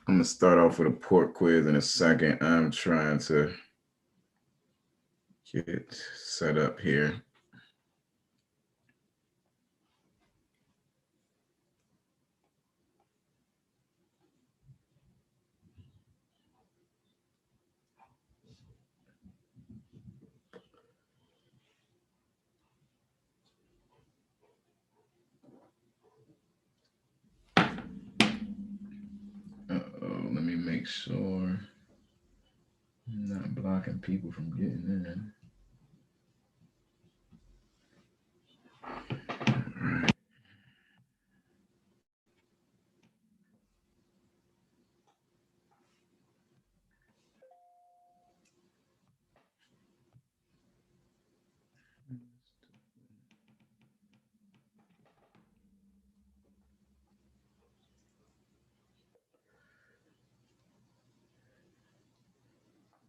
I'm gonna start off with a port quiz in a second. I'm trying to get set up here. Uh-oh, let me make sure I'm not blocking people from getting in. All right.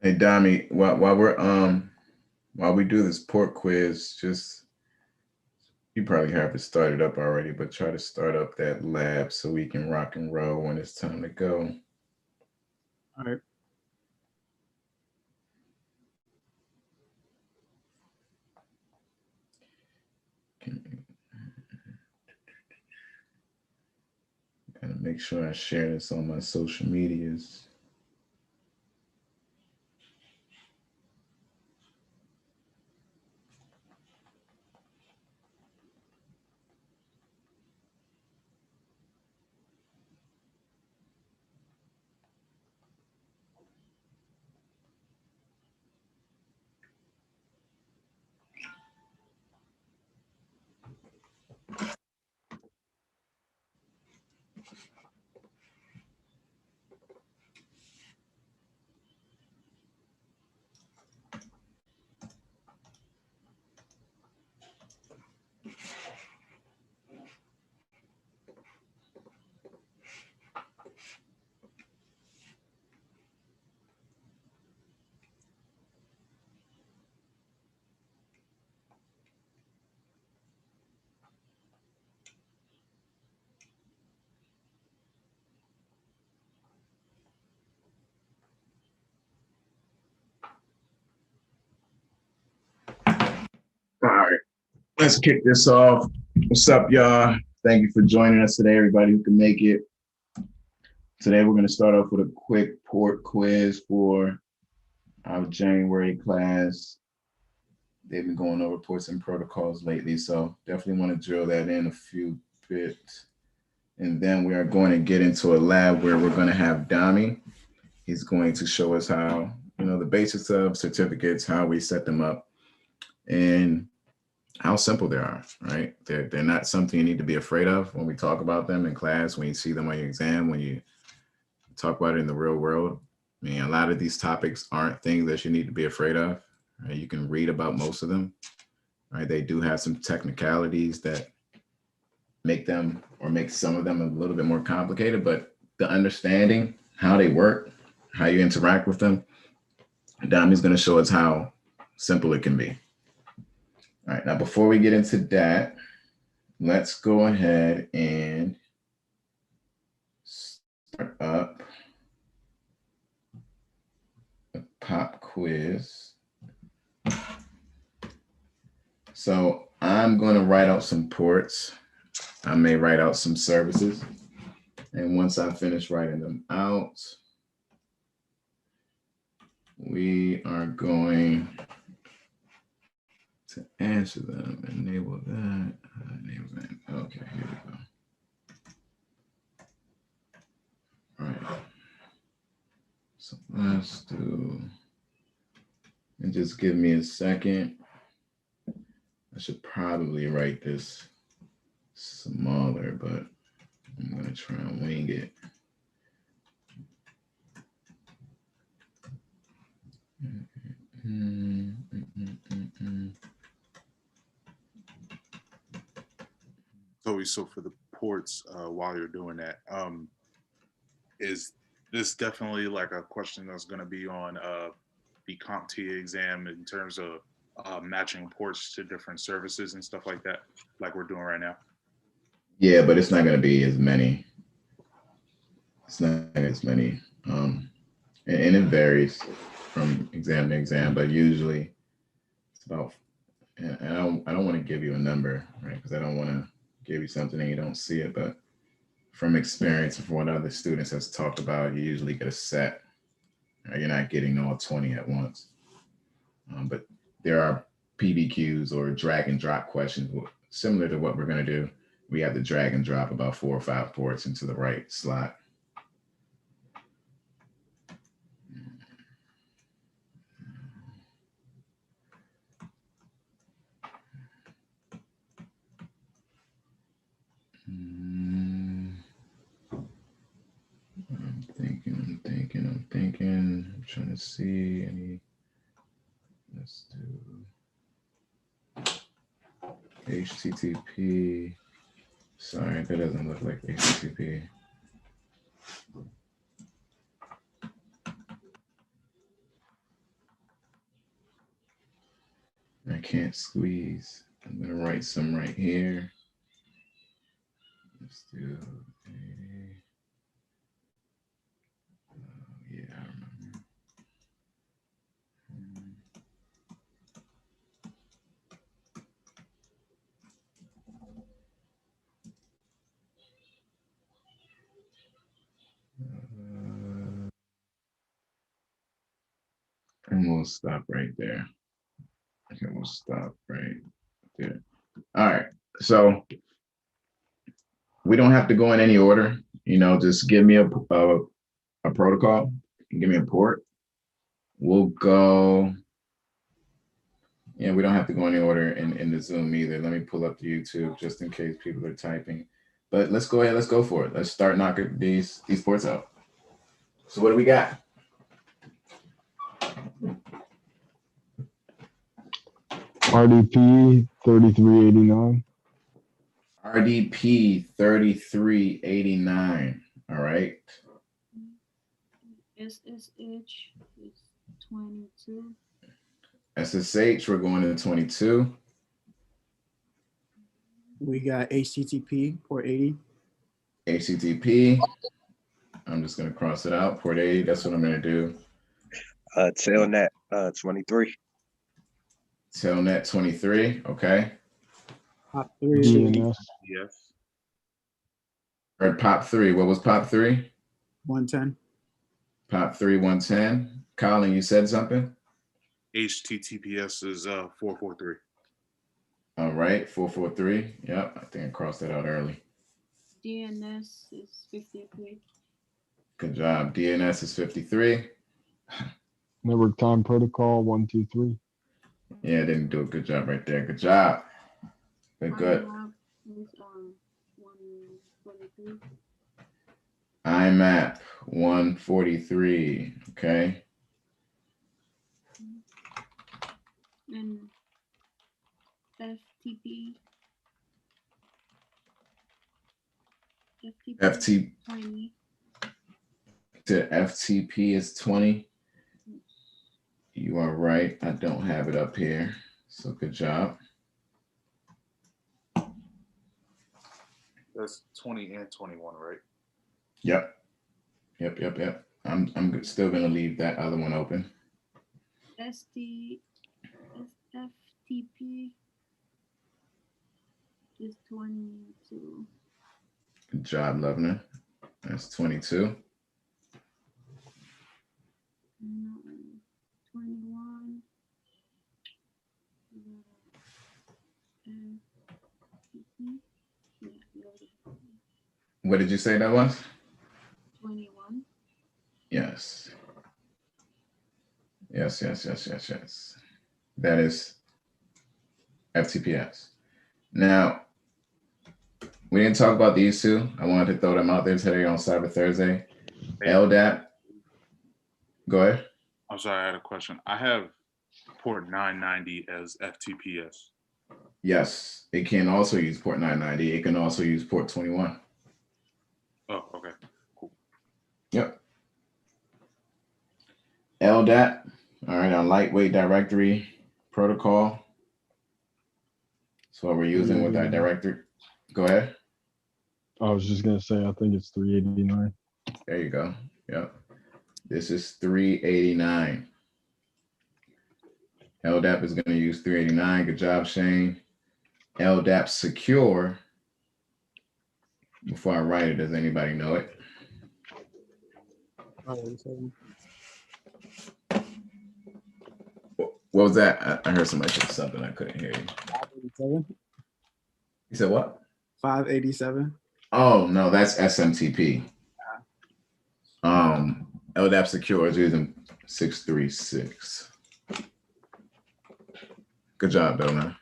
Hey Dami, while we do this port quiz, just you probably have it started up already, but try to start up that lab so we can rock and roll when it's time to go. All right. Gotta make sure I share this on my social medias. All right, let's kick this off. What's up, y'all? Thank you for joining us today, everybody who can make it. Today, we're going to start off with a quick port quiz for our January class. They've been going over ports and protocols lately, so definitely want to drill that in a few bits. And then we are going to get into a lab where we're going to have Dami. He's going to show us how, the basics of certificates, how we set them up, and how simple they are, right? They're not something you need to be afraid of when we talk about them in class, when you see them on your exam, when you talk about it in the real world. I mean, a lot of these topics aren't things that you need to be afraid of. Right? You can read about most of them. Right? They do have some technicalities that make them or make some of them a little bit more complicated, but the understanding how they work, how you interact with them, Dami's going to show us how simple it can be. All right, now before we get into that, let's go ahead and start up a pop quiz. So I'm going to write out some ports. I may write out some services. And once I finish writing them out, we are going to answer them. Enable that. Enable that. Okay, here we go. All right. So let's do, and just give me a second. I should probably write this smaller, but I'm going to try and wing it. So for the ports, while you're doing that, is this definitely like a question that's going to be on the CompTIA exam in terms of matching ports to different services and stuff like that, like we're doing right now? Yeah, but it's not going to be as many. It's not as many. And it varies from exam to exam, but usually it's about, and I don't want to give you a number, right? Because I don't want to give you something and you don't see it, but from experience and from what other students has talked about, you usually get a set. Right? You're not getting all 20 at once. But there are PBQs or drag and drop questions similar to what we're going to do. We have to drag and drop about 4 or 5 ports into the right slot. I'm thinking. I'm trying to see any. Let's do HTTP. Sorry, that doesn't look like HTTP. I can't squeeze. I'm gonna write some right here. Let's do a. Yeah, I remember. And we'll stop right there. Okay, we'll stop right there. All right. So we don't have to go in any order. Just give me a protocol. Give me a port. We'll go. Yeah, we don't have to go any order in the Zoom either. Let me pull up the YouTube just in case people are typing. But let's go ahead. Let's go for it. Let's start knocking these ports out. So what do we got? RDP 3389. RDP 3389. All right. SSH is 22. SSH, we're going to 22. We got HTTP port 80. HTTP. I'm just going to cross it out. Port 80. That's what I'm going to do. Telnet 23. Telnet 23. Okay. Pop 3. DNS. Yes. Or POP 3. What was POP 3? 110. POP 3 110. Colin, you said something? HTTPS is 443. All right. 443. Yep. I think I crossed that out early. DNS is 53. Good job. DNS is 53. Network time protocol 123. Yeah, didn't do a good job right there. Good job. Good. IMAP is 143. IMAP 143. Okay. And FTP. FTP 20. to FTP is 20. You are right. I don't have it up here. So good job. That's 20 and 21, right? Yep. I'm still gonna leave that other one open. FTP is 22. Good job, Lovner. That's 22. 21. What did you say that was? 21. Yes. That is FTPS. Now, we didn't talk about these two. I wanted to throw them out there today on Cyber Thursday. LDAP. Go ahead. I'm sorry, I had a question. I have port 990 as FTPS. Yes, it can also use port 990. It can also use port 21. Oh, okay. Cool. Yep. LDAP. All right, our lightweight directory protocol. That's what we're using with our directory. Go ahead. I was just gonna say I think it's 389. There you go. Yep. This is 389. LDAP is going to use 389. Good job, Shane. LDAP secure. Before I write it, does anybody know it? 587. What was that? I heard somebody say something. I couldn't hear you. 587. You said what? 587. Oh, no, that's SMTP. LDAP secure is using 636. Good job, though, man.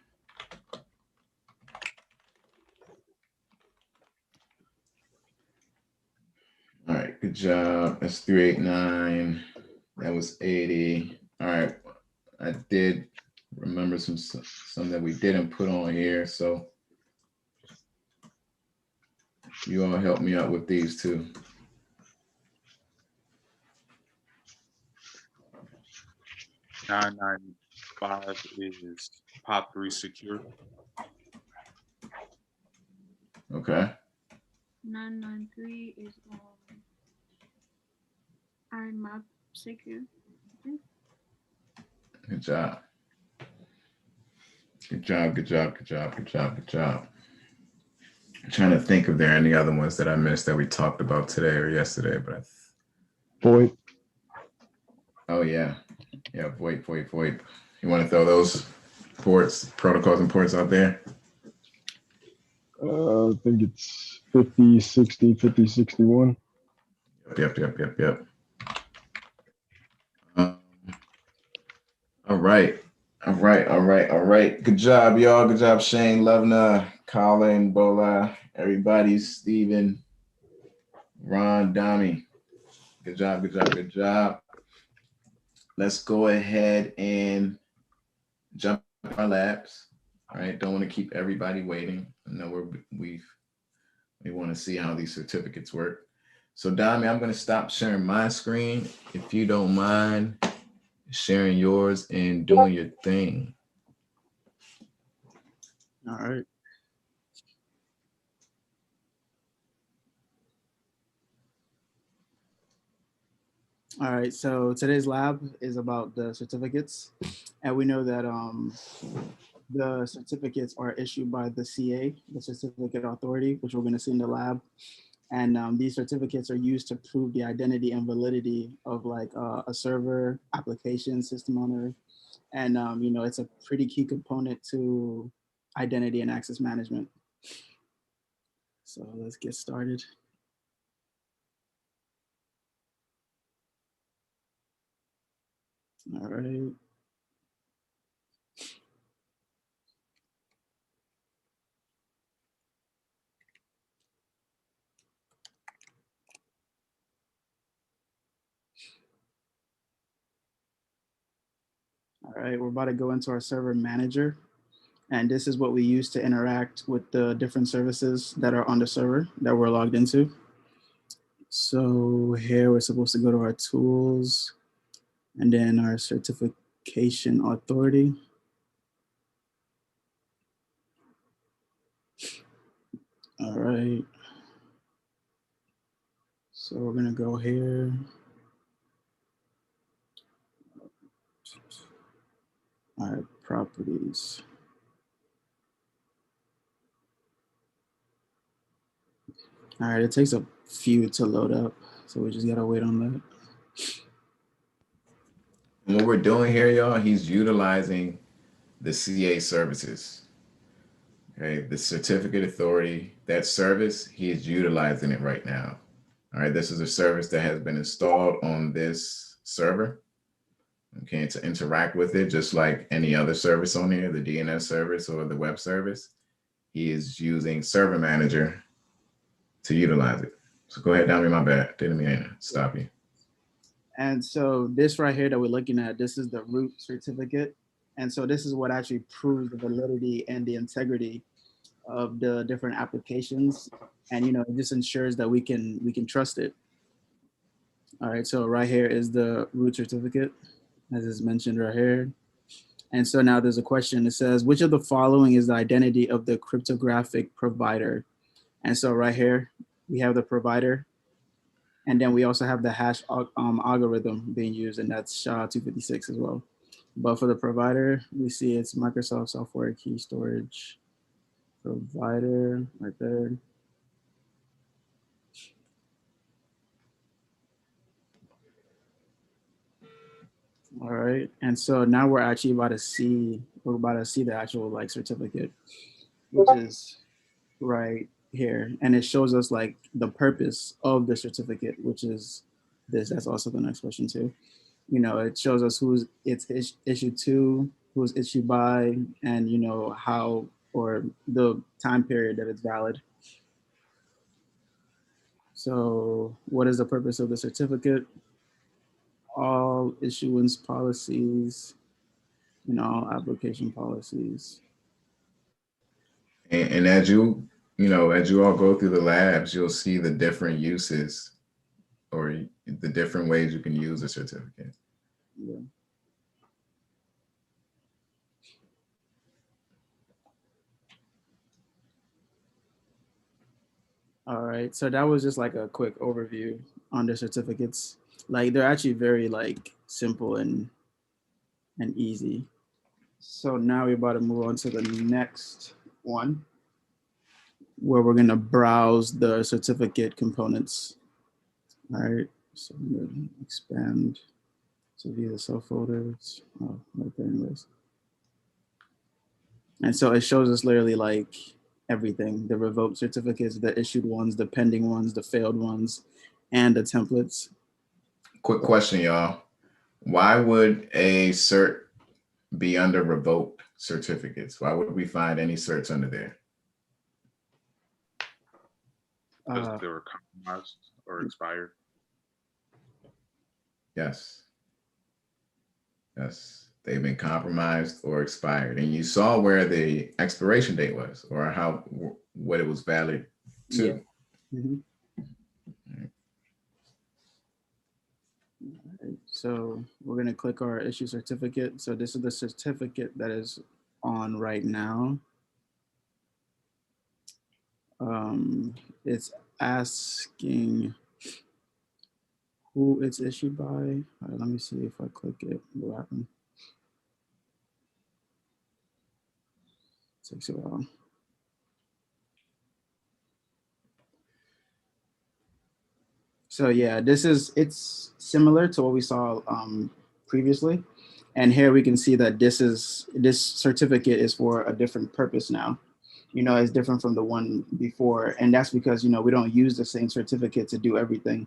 All right, good job. That's 389. That was 80. All right, I did remember some that we didn't put on here, so you all help me out with these too. .995 is POP3 secure. Okay. 993 is IMAP secure. Good job. Good job, good job, good job, good job, good job. I'm trying to think if there are any other ones that I missed that we talked about today or yesterday, but VoIP. oh yeah. Yeah, VoIP. You want to throw those ports, protocols and ports out there? I think it's 5060, 5061. Yep. All right. Good job, y'all. Good job, Shane, Levna, Colin, Bola, everybody, Steven, Ron, Dami. Good job. Let's go ahead and jump in our labs. All right. Don't want to keep everybody waiting. I know we want to see how these certificates work. So Dami, I'm going to stop sharing my screen. If you don't mind sharing yours and doing your thing. All right. All right, so today's lab is about the certificates. And we know that the certificates are issued by the CA, the Certificate Authority, which we're going to see in the lab. And these certificates are used to prove the identity and validity of like a server, application, system owner. And, it's a pretty key component to identity and access management. So let's get started. All right. All right, we're about to go into our server manager. And this is what we use to interact with the different services that are on the server that we're logged into. So here we're supposed to go to our tools and then our certification authority. All right. So we're gonna go here. All right, properties. All right, it takes a few to load up, so we just gotta wait on that. And what we're doing here, y'all, he's utilizing the CA services. Okay, the certificate authority, that service, he is utilizing it right now. All right, this is a service that has been installed on this server. Okay, to interact with it, just like any other service on here, the DNS service or the web service, he is using Server Manager to utilize it. So go ahead, Dami, my bad. Didn't mean to stop you. And so this right here that we're looking at, this is the root certificate. And so this is what actually proves the validity and the integrity of the different applications. And it just ensures that we can trust it. All right, so right here is the root certificate, as is mentioned right here. And so now there's a question. It says, which of the following is the identity of the cryptographic provider? And so right here, we have the provider. And then we also have the hash algorithm being used, and that's SHA-256 as well. But for the provider, we see it's Microsoft Software Key Storage Provider right there. All right, and so now we're actually about to see the actual like certificate, which is right here, and it shows us like the purpose of the certificate, which is this. That's also the next question too. You know, it shows us who's it's issued to, who's issued by, and you know how or the time period that it's valid. So, what is the purpose of the certificate? All issuance policies and all application policies. And as as you all go through the labs, you'll see the different uses or the different ways you can use a certificate. Yeah. All right, so that was just like a quick overview on the certificates. Like they're actually very like simple and easy. So now we're about to move on to the next one, where we're gonna browse the certificate components. All right, so I'm gonna expand to view the subfolders. Oh, right there anyways. And so it shows us literally like everything, the revoked certificates, the issued ones, the pending ones, the failed ones, and the templates. Quick question, y'all. Why would a cert be under revoked certificates? Why would we find any certs under there? Because they were compromised or expired. Yes. Yes. They've been compromised or expired. And you saw where the expiration date was or what it was valid to. Yeah. Mm-hmm. Right, so we're going to click our issue certificate. So this is the certificate that is on right now. It's asking who it's issued by. All right, let me see if I click it, what will happen. Takes a while. So yeah, it's similar to what we saw previously. And here we can see that this certificate is for a different purpose now. You know, it's different from the one before. And that's because, you know, we don't use the same certificate to do everything.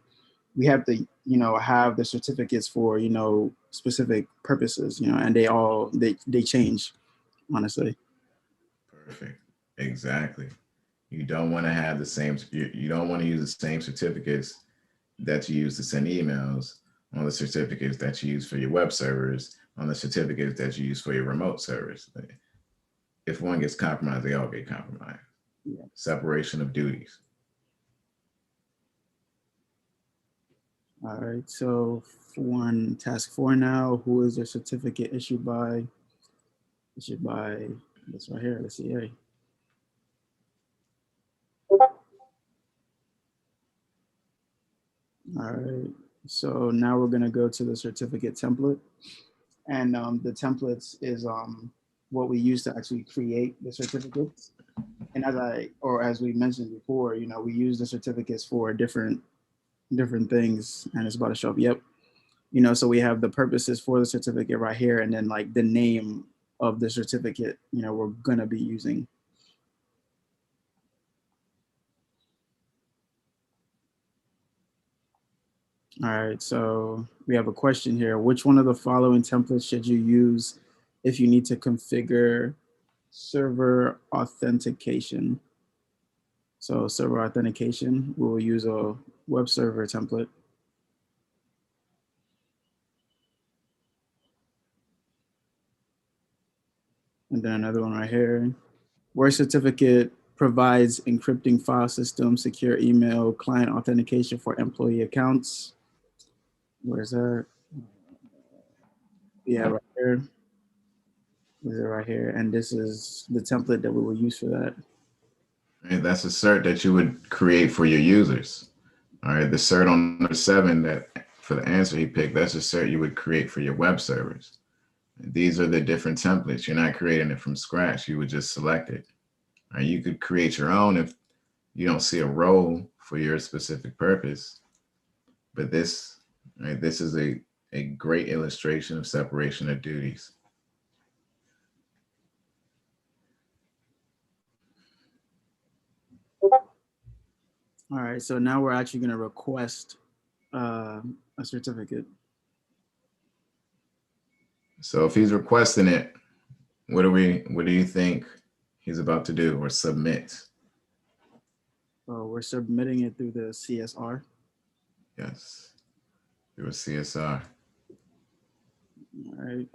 We have to, you know, have the certificates for, you know, specific purposes, you know, and they change, honestly. Perfect. Exactly. You don't want to have the same, you don't want to use the same certificates that you use to send emails on the certificates that you use for your web servers, on the certificates that you use for your remote servers. If one gets compromised, they all get compromised. Yeah. Separation of duties. All right, so for task 4 now, who is the certificate issued by? Issued by this right here, the CA. All right, so now we're gonna go to the certificate template. And the templates is what we use to actually create the certificates. And as we mentioned before, you know, we use the certificates for different things, and it's about to show up. Yep. You know, so we have the purposes for the certificate right here, and then like the name of the certificate, you know, we're gonna be using. All right, so we have a question here. Which one of the following templates should you use if you need to configure server authentication? So server authentication, we'll use a web server template. And then another one right here. Where certificate provides encrypting file system, secure email, client authentication for employee accounts. Where's that? Yeah, right here. Is it right here? And this is the template that we will use for that. And that's a cert that you would create for your users. All right, the cert on number 7 that for the answer he picked, that's a cert you would create for your web servers. These are the different templates. You're not creating it from scratch. You would just select it. Or you could create your own if you don't see a role for your specific purpose. But this, right, this is a great illustration of separation of duties. All right, so now we're actually going to request a certificate. So if he's requesting it, what do you think he's about to do or submit? We're submitting it through the CSR. Yes, through a CSR. All right.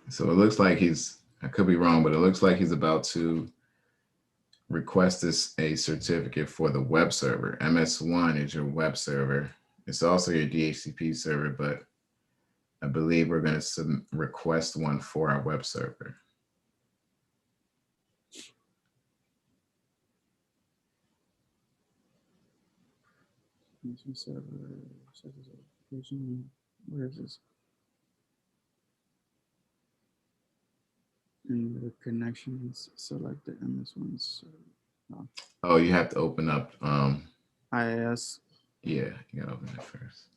So it looks like I could be wrong, but it looks like he's about to request a certificate for the web server. MS1 is your web server. It's also your DHCP server, but I believe we're going to request one for our web server. Where is this? And the connections, select the MS1. Oh, you have to open up. IIS. Yeah, you gotta open it first.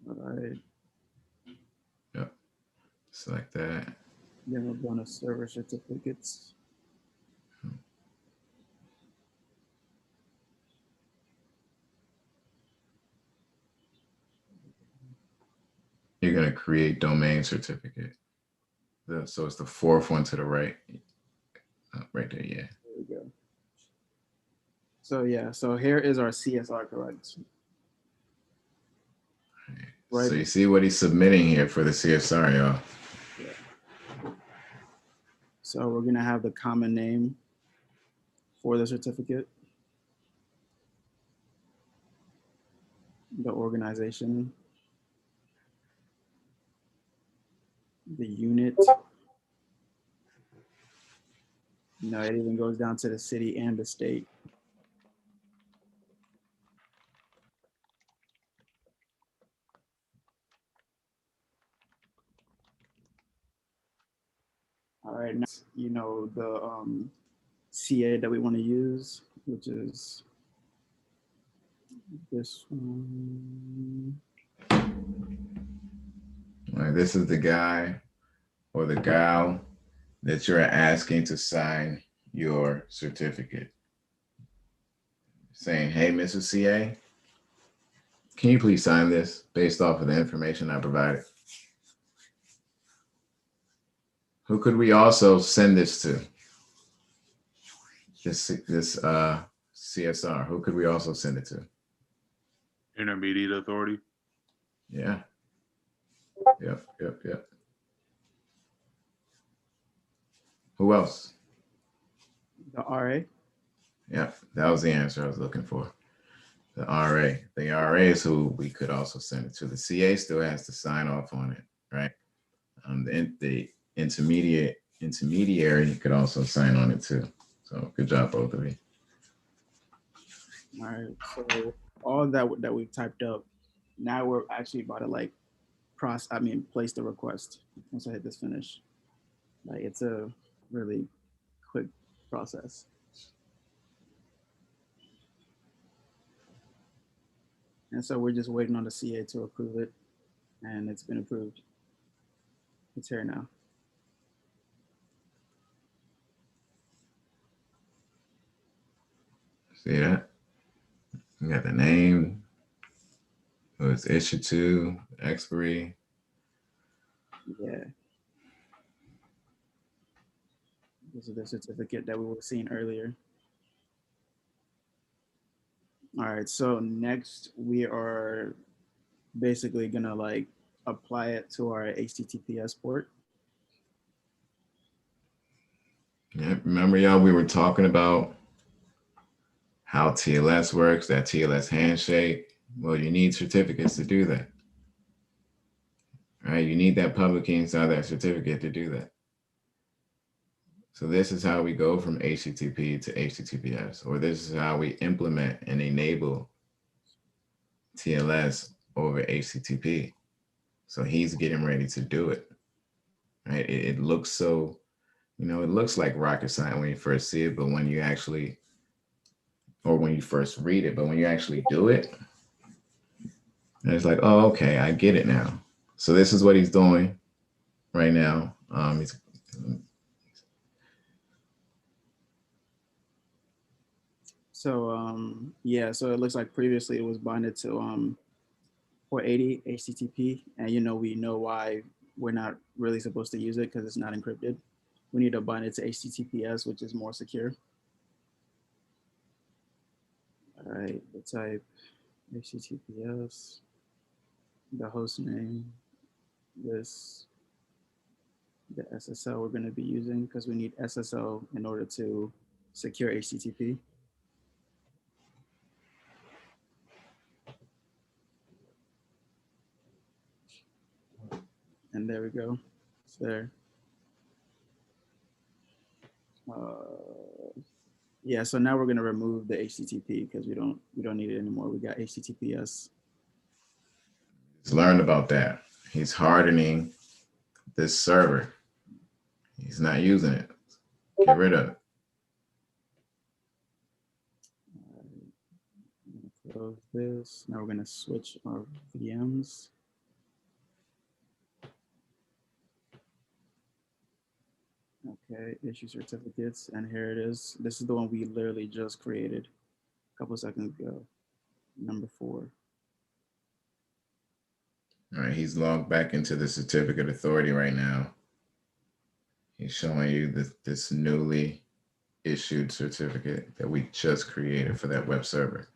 All right. Yep. Select that. Then we're going to server certificates. You're gonna create domain certificate. So it's the 4th one to the right. Right there, yeah. There we go. So yeah, so here is our CSR, correct? Right. So you see what he's submitting here for the CSR, y'all. Yeah. So we're gonna have the common name for the certificate, the organization, the unit. You know, it even goes down to the city and the state. All right, next, you know, the CA that we want to use, which is this one. All right, this is the guy or the gal that you're asking to sign your certificate. Saying, hey, Mrs. CA, can you please sign this based off of the information I provided? Who could we also send this to? This CSR, who could we also send it to? Intermediate authority. Yeah. Yep. Who else? The RA. Yeah, that was the answer I was looking for. The RA. The RA is who we could also send it to. The CA still has to sign off on it, right? The intermediary could also sign on it too. So good job, both of you. All right. So all that we've typed up, now we're actually about to like place the request. Once I hit this finish, like it's a really quick process. And so we're just waiting on the CA to approve it, and it's been approved. It's here now. See that? You got the name, who it's issued to, expiry. Yeah. This is the certificate that we were seeing earlier. All right, so next we are basically gonna like apply it to our HTTPS port. Yeah, remember y'all, we were talking about how TLS works, that TLS handshake. Well, you need certificates to do that. Right? You need that public key inside that certificate to do that. So this is how we go from HTTP to HTTPS, or this is how we implement and enable TLS over HTTP. So he's getting ready to do it, right? It looks so, it looks like rocket science when you first see it, but when you actually, or when you first read it, but when you actually do it, it's like, oh, okay, I get it now. So this is what he's doing right now. Yeah, so it looks like previously it was binded to 480 HTTP, and we know why we're not really supposed to use it because it's not encrypted. We need to bind it to HTTPS, which is more secure. All right, the type HTTPS, the host name, this, the SSL we're going to be using because we need SSL in order to secure HTTP. And there we go. It's there. Yeah, so now we're going to remove the HTTP because we don't need it anymore. We got HTTPS. He's learned about that. He's hardening this server. He's not using it. Get rid of it. Close this. Now we're going to switch our VMs. Okay, issue certificates, and here it is. This is the one we literally just created a couple seconds ago, number 4. All right, he's logged back into the certificate authority right now. He's showing you this newly issued certificate that we just created for that web server.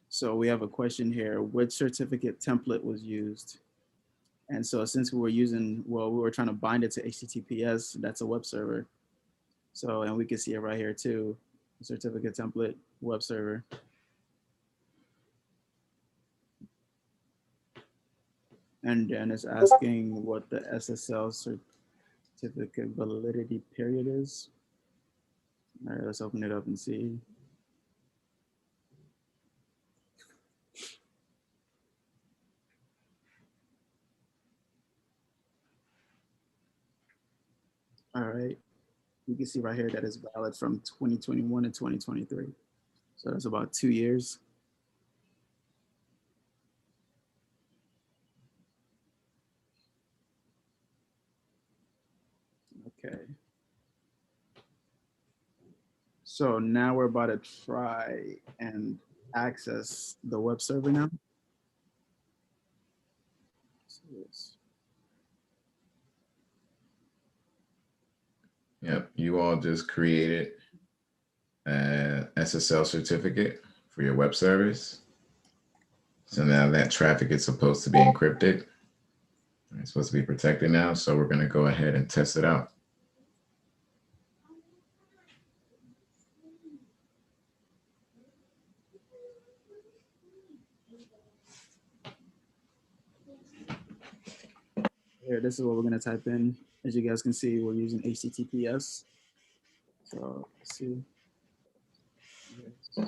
So we have a question here. Which certificate template was used? And so since we were trying to bind it to HTTPS, that's a web server. So, and we can see it right here too, certificate template, web server. And then it's asking what the SSL certificate validity period is. All right, let's open it up and see. All right, you can see right here that it's valid from 2021 to 2023. So that's about 2 years. Okay. So now we're about to try and access the web server now. Yep, you all just created an SSL certificate for your web service. So now that traffic is supposed to be encrypted. It's supposed to be protected now. So we're going to go ahead and test it out. Here, this is what we're going to type in. As you guys can see, we're using HTTPS. So let's see. All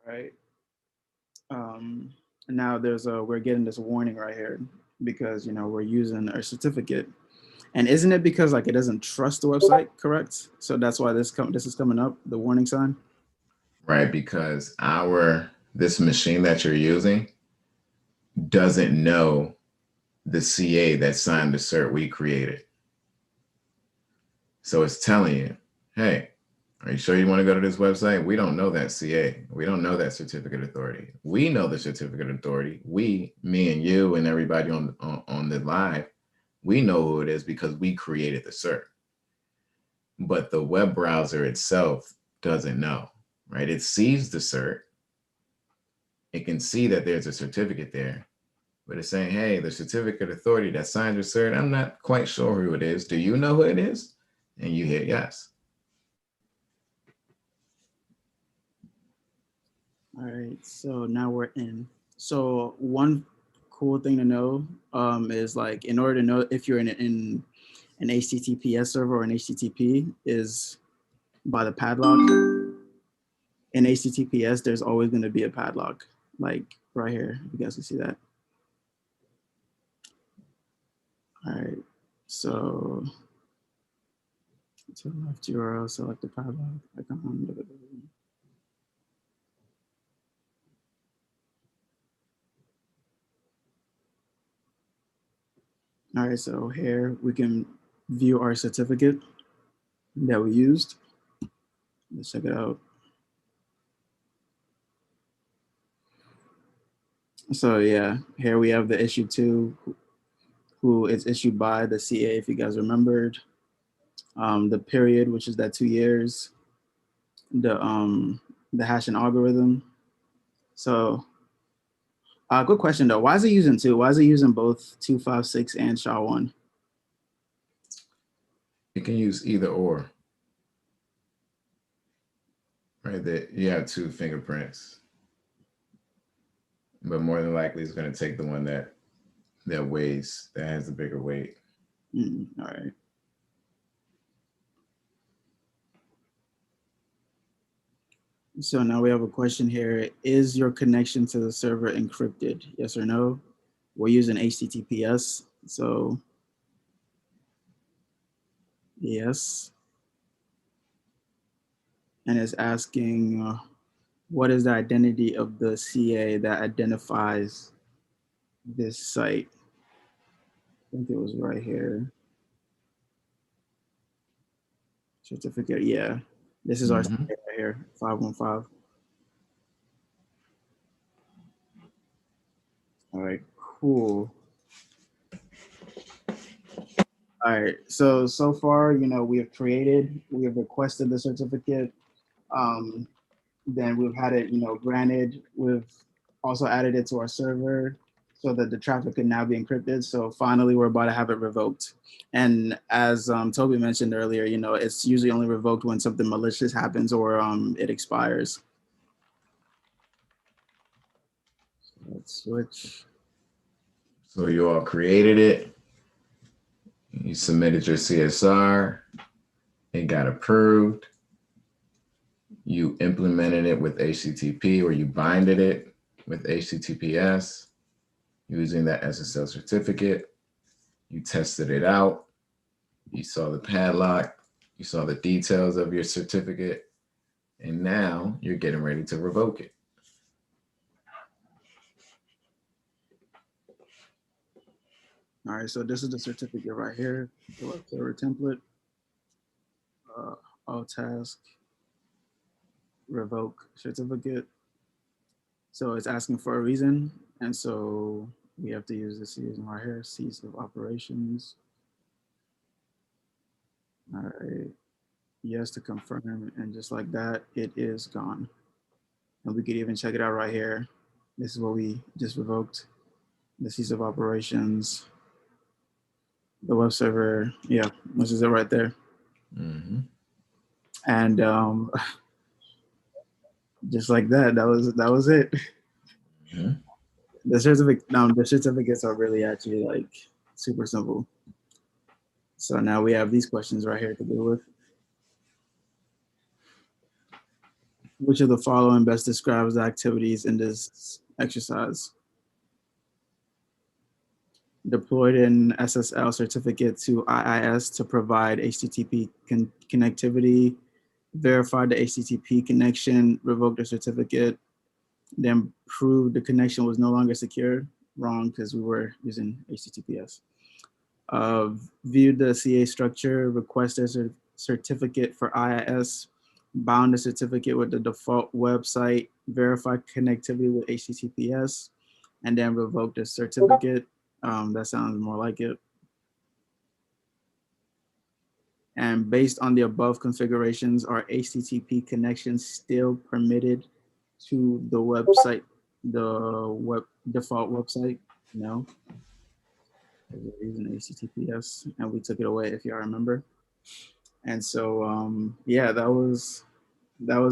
right. Now we're getting this warning right here because we're using our certificate, and isn't it because like it doesn't trust the website, correct? So that's why this is coming up, the warning sign. Right, because this machine that you're using doesn't know the CA that signed the cert we created. So it's telling you, hey, are you sure you want to go to this website? We don't know that CA. We don't know that certificate authority. We know the certificate authority. Me and you and everybody on the live, we know who it is because we created the cert. But the web browser itself doesn't know, right? It sees the cert. It can see that there's a certificate there, but it's saying, hey, the certificate authority that signed your cert, I'm not quite sure who it is. Do you know who it is? And you hit yes. All right, so now we're in. So one cool thing to know is like in order to know if you're in an HTTPS server or an HTTP is by the padlock. In HTTPS, there's always going to be a padlock, like right here. You guys can see that. All right, so to the left URL, select the padlock icon. All right, so here we can view our certificate that we used. Let's check it out. So yeah, here we have the issue 2, who is issued by the CA, if you guys remembered. The period, which is that 2 years. The hash and algorithm. So good question though. Why is it using 2? Why is it using both 256 and SHA-1? You can use either or. Right, that you have 2 fingerprints, but more than likely it's going to take the one that weighs, that has the bigger weight. All right. So now we have a question here. Is your connection to the server encrypted? Yes or no? We're using HTTPS. So yes. And it's asking, what is the identity of the CA that identifies this site? I think it was right here. Certificate, yeah. This is our certificate right here, 515. All right, cool. All right, so far, we have requested the certificate. Then we've had it, granted. We've also added it to our server so that the traffic can now be encrypted. So finally, we're about to have it revoked. And as Toby mentioned earlier, it's usually only revoked when something malicious happens or it expires. Let's switch. So you all created it. You submitted your CSR. It got approved. You implemented it with HTTP, or you binded it with HTTPS using that SSL certificate. You tested it out. You saw the padlock. You saw the details of your certificate. And now you're getting ready to revoke it. All right, so this is the certificate right here, the web server template. All task, revoke certificate. So it's asking for a reason. And so we have to use this reason right here, cease of operations. All right, yes to confirm. And just like that, it is gone. And we could even check it out right here. This is what we just revoked. The cease of operations, the web server, yeah, this is it right there. And just like that, that was it. The certificates are really actually like super simple. So now we have these questions right here to deal with. Which of the following best describes the activities in this exercise? Deployed an SSL certificate to IIS to provide HTTP connectivity, verified the HTTP connection, revoked the certificate, then proved the connection was no longer secure. Wrong, because we were using HTTPS. Viewed the CA structure, requested a certificate for IIS, bound the certificate with the default website, verified connectivity with HTTPS, and then revoked the certificate. That sounds more like it. And based on the above configurations, are HTTP connections still permitted to the website, the web default website? No. We're using HTTPS, and we took it away, if y'all remember. And so, yeah, that was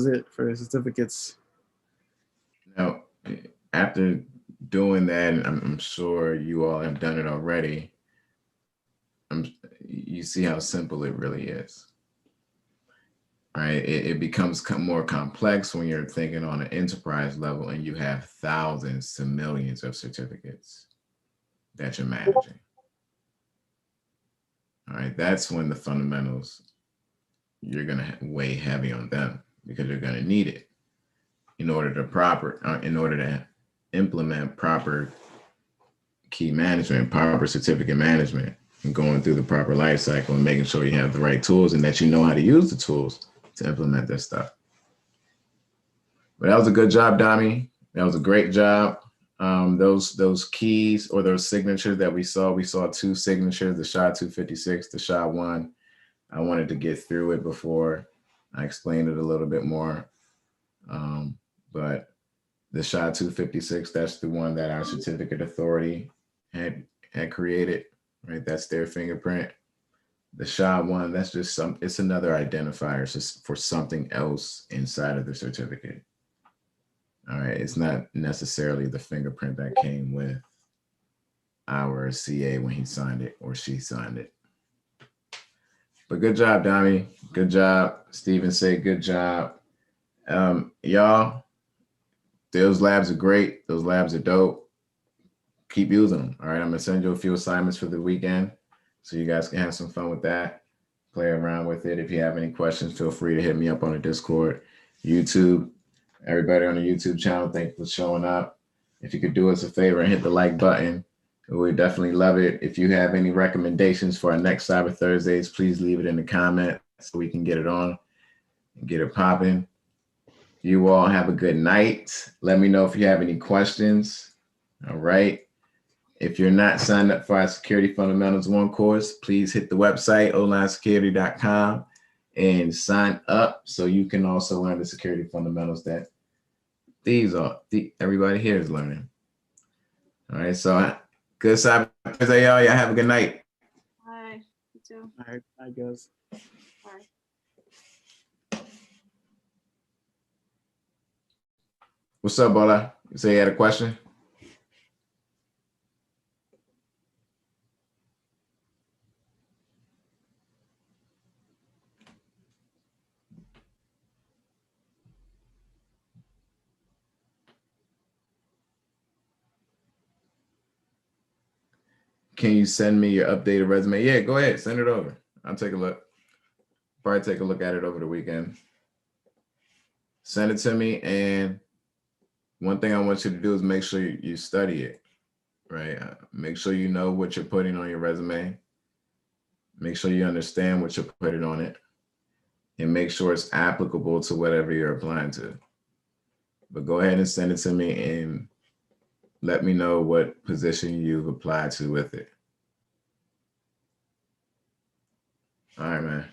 it for certificates. Now, after doing that, and I'm sure you all have done it already, you see how simple it really is. Right? It becomes more complex when you're thinking on an enterprise level and you have thousands to millions of certificates that you're managing. All right, that's when the fundamentals, you're going to weigh heavy on them because you're going to need it in order to implement proper key management, proper certificate management, and going through the proper life cycle and making sure you have the right tools and that you know how to use the tools to implement this stuff. But that was a good job, Dami. That was a great job. Those keys or those signatures that we saw two signatures, the SHA-256, the SHA-1. I wanted to get through it before I explained it a little bit more. But the SHA-256, that's the one that our certificate authority had created, right? That's their fingerprint. The SHA-1, that's just it's another identifier for something else inside of the certificate. All right, it's not necessarily the fingerprint that came with our CA when he signed it or she signed it. But good job, Dami. Good job. Stephen said good job. Y'all, those labs are great. Those labs are dope. Keep using them. All right, I'm gonna send you a few assignments for the weekend so you guys can have some fun with that. Play around with it. If you have any questions, feel free to hit me up on the Discord, YouTube. Everybody on the YouTube channel, thank you for showing up. If you could do us a favor and hit the like button, we would definitely love it. If you have any recommendations for our next Cyber Thursdays, please leave it in the comments so we can get it on and get it popping. You all have a good night. Let me know if you have any questions. All right. If you're not signed up for our Security Fundamentals 1 course, please hit the website, onlinesecurity.com, and sign up so you can also learn the security fundamentals that everybody here is learning. All right, so good Cyber Thursday, y'all. Y'all have a good night. Bye. You too. All right, I guess. Bye. What's up, Bola? You say you had a question? Can you send me your updated resume? Yeah, go ahead. Send it over. I'll take a look. Probably take a look at it over the weekend. Send it to me. And one thing I want you to do is make sure you study it, right? Make sure you know what you're putting on your resume. Make sure you understand what you're putting on it. And make sure it's applicable to whatever you're applying to. But go ahead and send it to me and let me know what position you've applied to with it. All right, man.